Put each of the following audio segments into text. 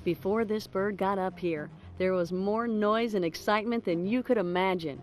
Before this bird got up here, there was more noise and excitement than you could imagine.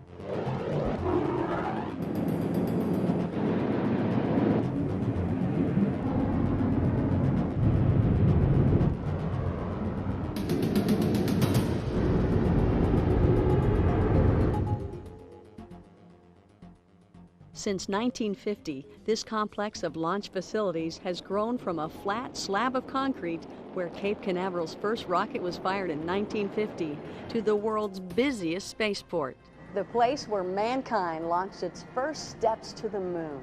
Since 1950, this complex of launch facilities has grown from a flat slab of concrete where Cape Canaveral's first rocket was fired in 1950 to the world's busiest spaceport. The place where mankind launched its first steps to the moon.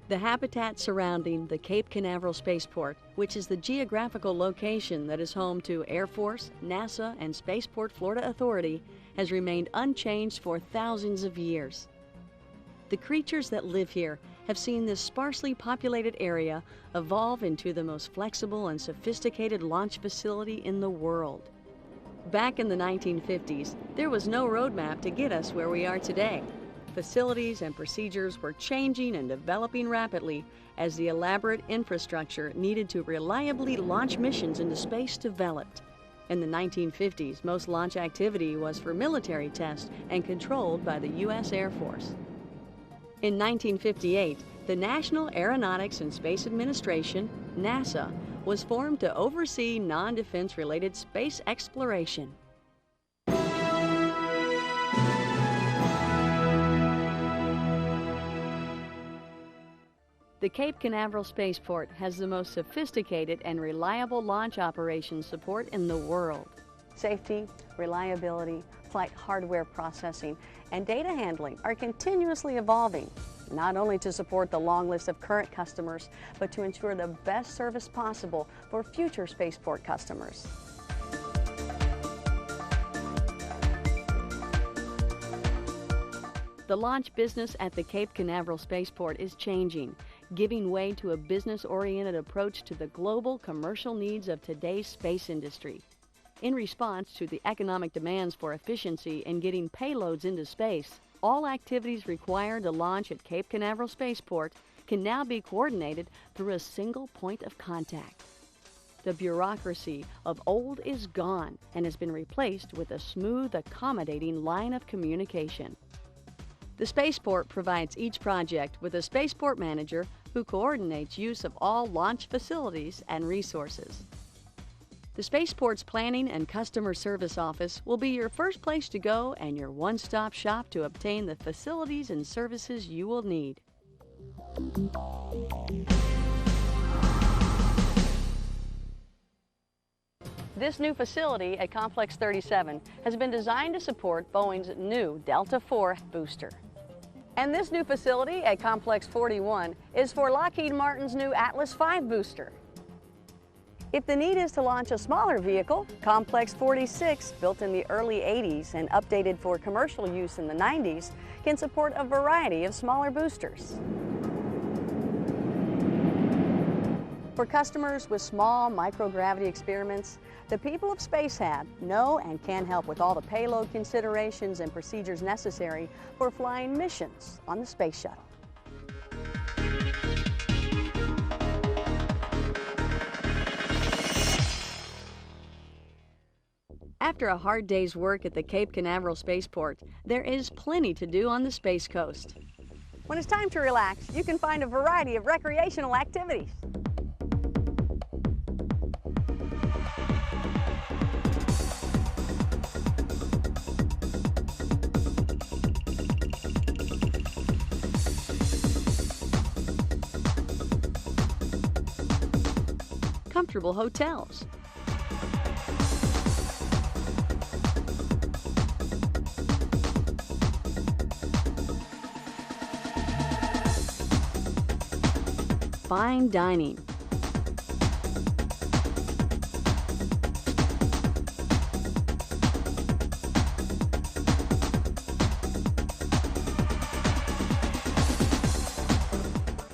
The habitat surrounding the Cape Canaveral Spaceport, which is the geographical location that is home to Air Force, NASA, and Spaceport Florida Authority, has remained unchanged for thousands of years. The creatures that live here have seen this sparsely populated area evolve into the most flexible and sophisticated launch facility in the world. Back in the 1950s, there was no roadmap to get us where we are today. Facilities and procedures were changing and developing rapidly as the elaborate infrastructure needed to reliably launch missions into space developed. In the 1950s, most launch activity was for military tests and controlled by the U.S. Air Force. In 1958, the National Aeronautics and Space Administration, NASA, was formed to oversee non-defense related space exploration. The Cape Canaveral Spaceport has the most sophisticated and reliable launch operations support in the world. Safety, reliability, flight hardware processing, and data handling are continuously evolving, not only to support the long list of current customers, but to ensure the best service possible for future spaceport customers. The launch business at the Cape Canaveral Spaceport is changing, giving way to a business-oriented approach to the global commercial needs of today's space industry. In response to the economic demands for efficiency in getting payloads into space, all activities required to launch at Cape Canaveral Spaceport can now be coordinated through a single point of contact. The bureaucracy of old is gone and has been replaced with a smooth, accommodating line of communication. The Spaceport provides each project with a Spaceport manager who coordinates use of all launch facilities and resources. The Spaceport's Planning and Customer Service Office will be your first place to go and your one-stop shop to obtain the facilities and services you will need. This new facility at Complex 37 has been designed to support Boeing's new Delta IV booster. And this new facility at Complex 41 is for Lockheed Martin's new Atlas V booster. If the need is to launch a smaller vehicle, Complex 46, built in the early 80s and updated for commercial use in the 90s, can support a variety of smaller boosters. For customers with small microgravity experiments, the people of Spacehab know and can help with all the payload considerations and procedures necessary for flying missions on the Space Shuttle. After a hard day's work at the Cape Canaveral Spaceport, there is plenty to do on the Space Coast. When it's time to relax, you can find a variety of recreational activities. Comfortable hotels. Fine dining.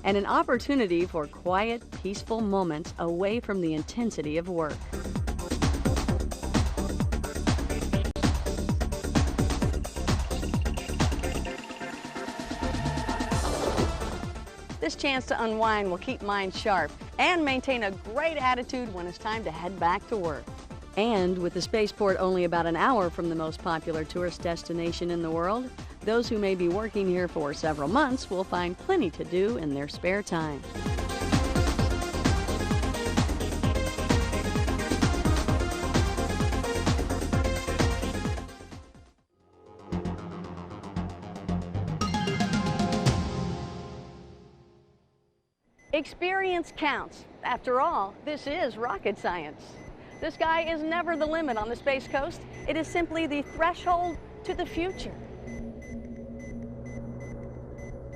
And an opportunity for quiet, peaceful moments away from the intensity of work. This chance to unwind will keep minds sharp and maintain a great attitude when it's time to head back to work. And with the spaceport only about an hour from the most popular tourist destination in the world, those who may be working here for several months will find plenty to do in their spare time. Experience counts. After all, this is rocket science. The sky is never the limit on the Space Coast. It is simply the threshold to the future.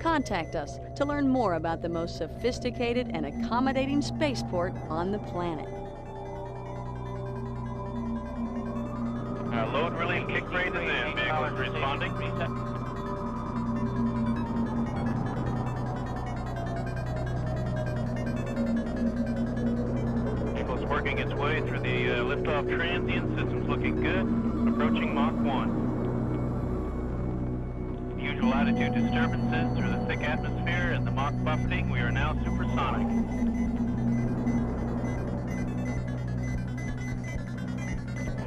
Contact us to learn more about the most sophisticated and accommodating spaceport on the planet. Load release kick rate is in. Vehicles responding. Vehicle's working its way through the liftoff transient. System's looking good. Approaching Mach 1. Usual attitude disturbances through the thick atmosphere and the Mach buffeting. We are now supersonic.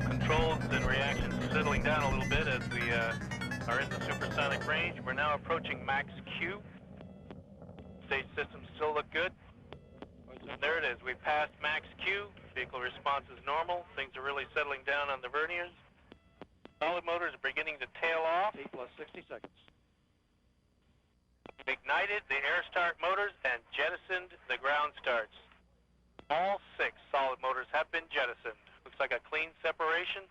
Controls and reactions settling down a little bit as we are in the supersonic range. We're now approaching max Q. Stage systems still look good. And there it is. We passed max Q. Vehicle response is normal. Things are really settling down on the verniers. Solid motors are beginning to tail off. T plus 60 seconds. Ignited the air start motors and jettisoned the ground starts. All 6 solid motors have been jettisoned. Looks like a clean separation.